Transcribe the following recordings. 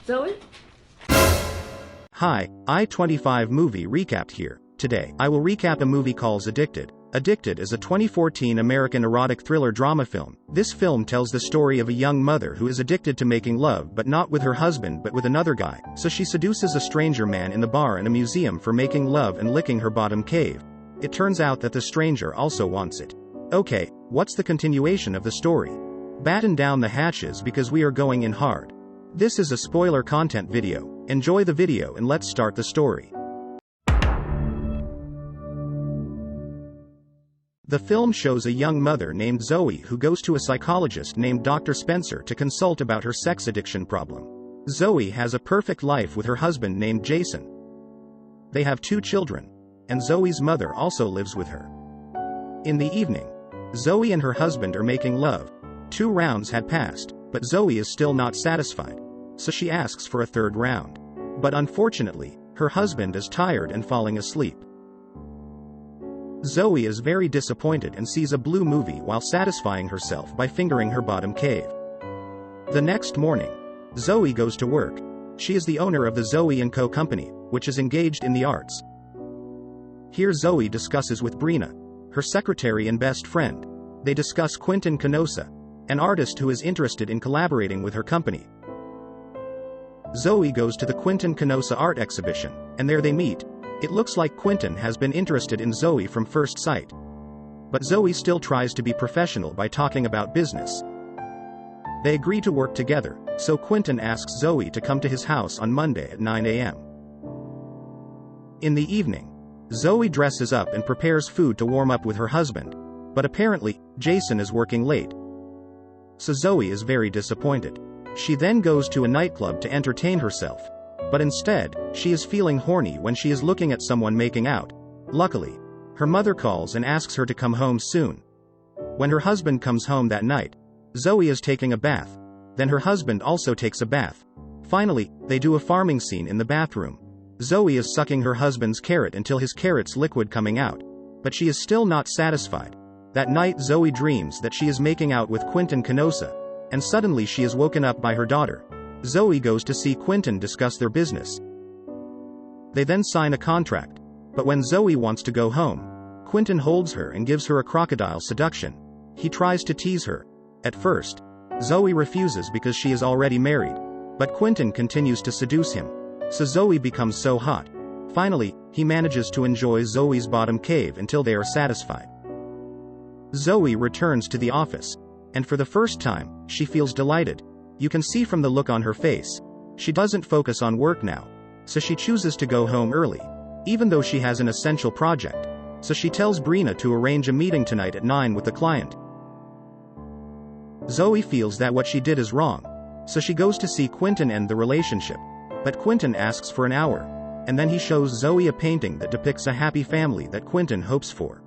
Zoe? Hi, I-25 movie recapped here. Today, I will recap a movie called Addicted. Addicted is a 2014 American erotic thriller drama film. This film tells the story of a young mother who is addicted to making love, but not with her husband but with another guy. So she seduces a stranger man in the bar and a museum for making love and licking her bottom cave. It turns out that the stranger also wants it. Okay, what's the continuation of the story? Batten down the hatches because we are going in hard. This is a spoiler content video. Enjoy the video and let's start the story. The film shows a young mother named Zoe who goes to a psychologist named Dr. Spencer to consult about her sex addiction problem. Zoe has a perfect life with her husband named Jason. They have 2 children, and Zoe's mother also lives with her. In the evening, Zoe and her husband are making love. 2 rounds had passed, but Zoe is still not satisfied, so she asks for a 3rd round. But unfortunately, her husband is tired and falling asleep. Zoe is very disappointed and sees a blue movie while satisfying herself by fingering her bottom cave. The next morning, Zoe goes to work. She is the owner of the Zoe & Co. company, which is engaged in the arts. Here Zoe discusses with Brina, her secretary and best friend. They discuss Quentin Canosa, an artist who is interested in collaborating with her company. Zoe goes to the Quentin Canosa art exhibition, and there they meet. It looks like Quentin has been interested in Zoe from first sight. But Zoe still tries to be professional by talking about business. They agree to work together, so Quentin asks Zoe to come to his house on Monday at 9 a.m. In the evening, Zoe dresses up and prepares food to warm up with her husband, but apparently, Jason is working late. So Zoe is very disappointed. She then goes to a nightclub to entertain herself. But instead, she is feeling horny when she is looking at someone making out. Luckily, her mother calls and asks her to come home soon. When her husband comes home that night, Zoe is taking a bath. Then her husband also takes a bath. Finally, they do a farming scene in the bathroom. Zoe is sucking her husband's carrot until his carrot's liquid coming out. But she is still not satisfied. That night Zoe dreams that she is making out with Quentin Canosa, and suddenly she is woken up by her daughter. Zoe goes to see Quentin discuss their business. They then sign a contract. But when Zoe wants to go home, Quentin holds her and gives her a crocodile seduction. He tries to tease her. At first, Zoe refuses because she is already married. But Quentin continues to seduce him. So Zoe becomes so hot. Finally, he manages to enjoy Zoe's bottom cave until they are satisfied. Zoe returns to the office. And for the first time, she feels delighted. You can see from the look on her face. She doesn't focus on work now. So she chooses to go home early, even though she has an essential project. So she tells Brina to arrange a meeting tonight at 9 with the client. Zoe feels that what she did is wrong. So she goes to see Quentin end the relationship. But Quentin asks for an hour. And then he shows Zoe a painting that depicts a happy family that Quentin hopes for.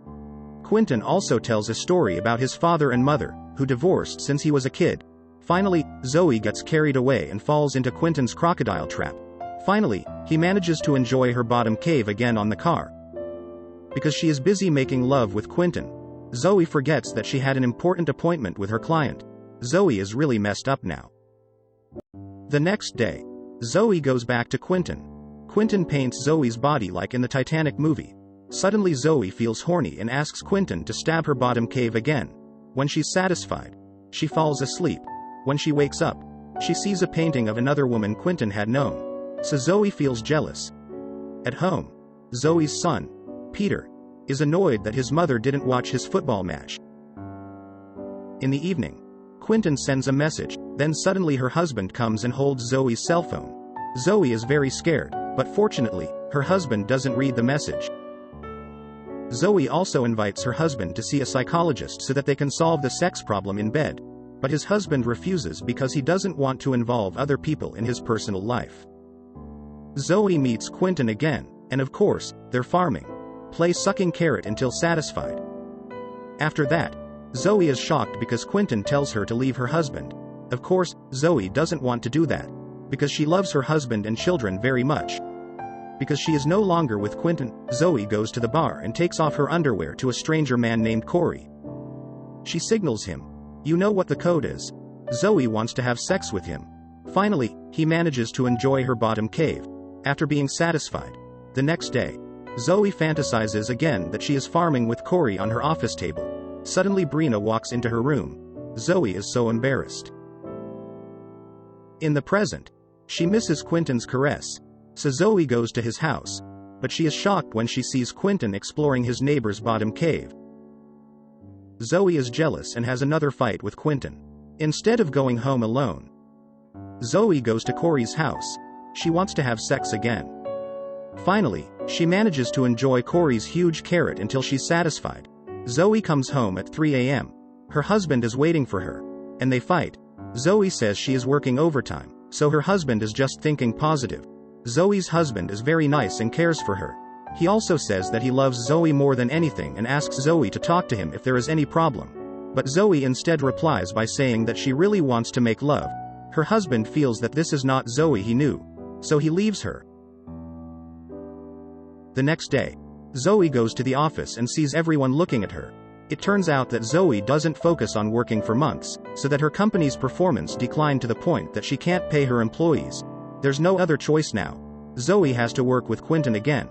Quentin also tells a story about his father and mother, who divorced since he was a kid. Finally, Zoe gets carried away and falls into Quentin's crocodile trap. Finally, he manages to enjoy her bottom cave again on the car. Because she is busy making love with Quentin, Zoe forgets that she had an important appointment with her client. Zoe is really messed up now. The next day, Zoe goes back to Quentin. Quentin paints Zoe's body like in the Titanic movie. Suddenly Zoe feels horny and asks Quentin to stab her bottom cave again. When she's satisfied, she falls asleep. When she wakes up, she sees a painting of another woman Quentin had known. So Zoe feels jealous. At home, Zoe's son, Peter, is annoyed that his mother didn't watch his football match. In the evening, Quentin sends a message, then suddenly her husband comes and holds Zoe's cell phone. Zoe is very scared, but fortunately, her husband doesn't read the message. Zoe also invites her husband to see a psychologist so that they can solve the sex problem in bed. But his husband refuses because he doesn't want to involve other people in his personal life. Zoe meets Quentin again, and of course, they're farming. Play sucking carrot until satisfied. After that, Zoe is shocked because Quentin tells her to leave her husband. Of course, Zoe doesn't want to do that, because she loves her husband and children very much. Because she is no longer with Quentin, Zoe goes to the bar and takes off her underwear to a stranger man named Corey. She signals him. You know what the code is. Zoe wants to have sex with him. Finally, he manages to enjoy her bottom cave. After being satisfied. The next day, Zoe fantasizes again that she is farming with Corey on her office table. Suddenly Brina walks into her room. Zoe is so embarrassed. In the present, she misses Quentin's caress, so Zoe goes to his house, but she is shocked when she sees Quentin exploring his neighbor's bottom cave. Zoe is jealous and has another fight with Quentin. Instead of going home alone, Zoe goes to Corey's house. She wants to have sex again. Finally, she manages to enjoy Corey's huge carrot until she's satisfied. Zoe comes home at 3 a.m. Her husband is waiting for her, and they fight. Zoe says she is working overtime, so her husband is just thinking positive. Zoe's husband is very nice and cares for her. He also says that he loves Zoe more than anything and asks Zoe to talk to him if there is any problem. But Zoe instead replies by saying that she really wants to make love. Her husband feels that this is not Zoe he knew, so he leaves her. The next day, Zoe goes to the office and sees everyone looking at her. It turns out that Zoe doesn't focus on working for months, so that her company's performance declined to the point that she can't pay her employees. There's no other choice now. Zoe has to work with Quentin again.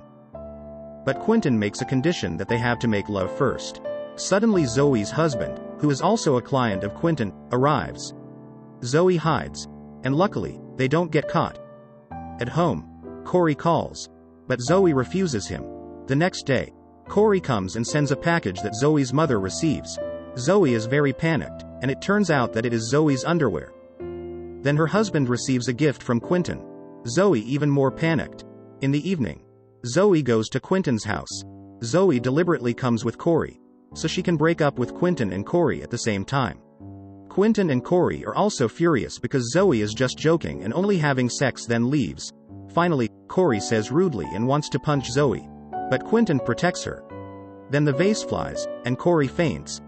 But Quentin makes a condition that they have to make love first. Suddenly Zoe's husband, who is also a client of Quentin, arrives. Zoe hides, and luckily, they don't get caught. At home, Corey calls, but Zoe refuses him. The next day, Corey comes and sends a package that Zoe's mother receives. Zoe is very panicked, and it turns out that it is Zoe's underwear. Then her husband receives a gift from Quentin. Zoe even more panicked. In the evening, Zoe goes to Quentin's house. Zoe deliberately comes with Corey, so she can break up with Quentin and Corey at the same time. Quentin and Corey are also furious because Zoe is just joking and only having sex then leaves. Finally, Corey says rudely and wants to punch Zoe, but Quentin protects her. Then the vase flies, and Corey faints.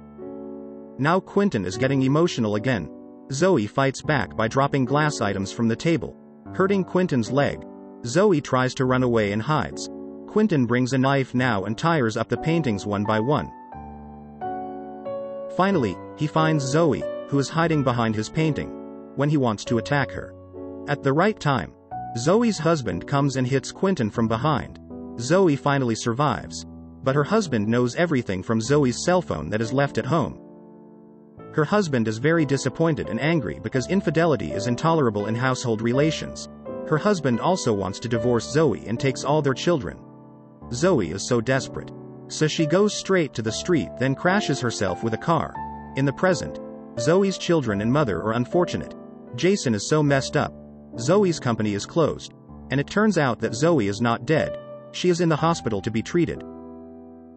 Now Quentin is getting emotional again. Zoe fights back by dropping glass items from the table, hurting Quentin's leg. Zoe tries to run away and hides. Quentin brings a knife now and tears up the paintings one by one. Finally, he finds Zoe, who is hiding behind his painting, when he wants to attack her. At the right time, Zoe's husband comes and hits Quentin from behind. Zoe finally survives, but her husband knows everything from Zoe's cell phone that is left at home. Her husband is very disappointed and angry because infidelity is intolerable in household relations. Her husband also wants to divorce Zoe and takes all their children. Zoe is so desperate, so she goes straight to the street then crashes herself with a car. In the present, Zoe's children and mother are unfortunate. Jason is so messed up. Zoe's company is closed, and it turns out that Zoe is not dead. She is in the hospital to be treated.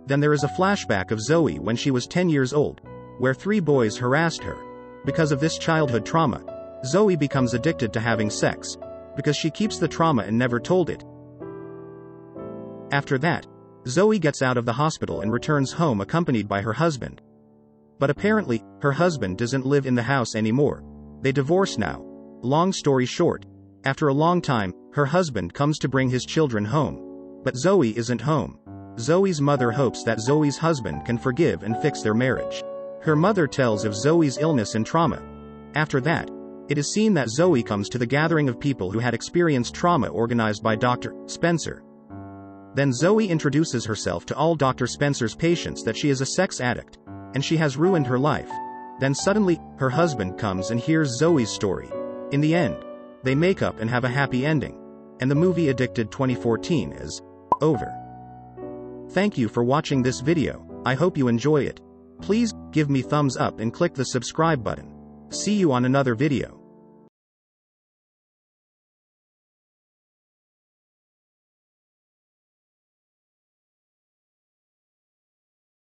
Then there is a flashback of Zoe when she was 10 years old, where 3 boys harassed her. Because of this childhood trauma, Zoe becomes addicted to having sex, because she keeps the trauma and never told it. After that, Zoe gets out of the hospital and returns home accompanied by her husband. But apparently, her husband doesn't live in the house anymore. They divorce now. Long story short, after a long time, her husband comes to bring his children home. But Zoe isn't home. Zoe's mother hopes that Zoe's husband can forgive and fix their marriage. Her mother tells of Zoe's illness and trauma. After that, it is seen that Zoe comes to the gathering of people who had experienced trauma organized by Dr. Spencer. Then Zoe introduces herself to all Dr. Spencer's patients that she is a sex addict, and she has ruined her life. Then suddenly, her husband comes and hears Zoe's story. In the end, they make up and have a happy ending. And the movie Addicted 2014 is over. Thank you for watching this video. I hope you enjoy it. Please give me thumbs up and click the subscribe button. See you on another video.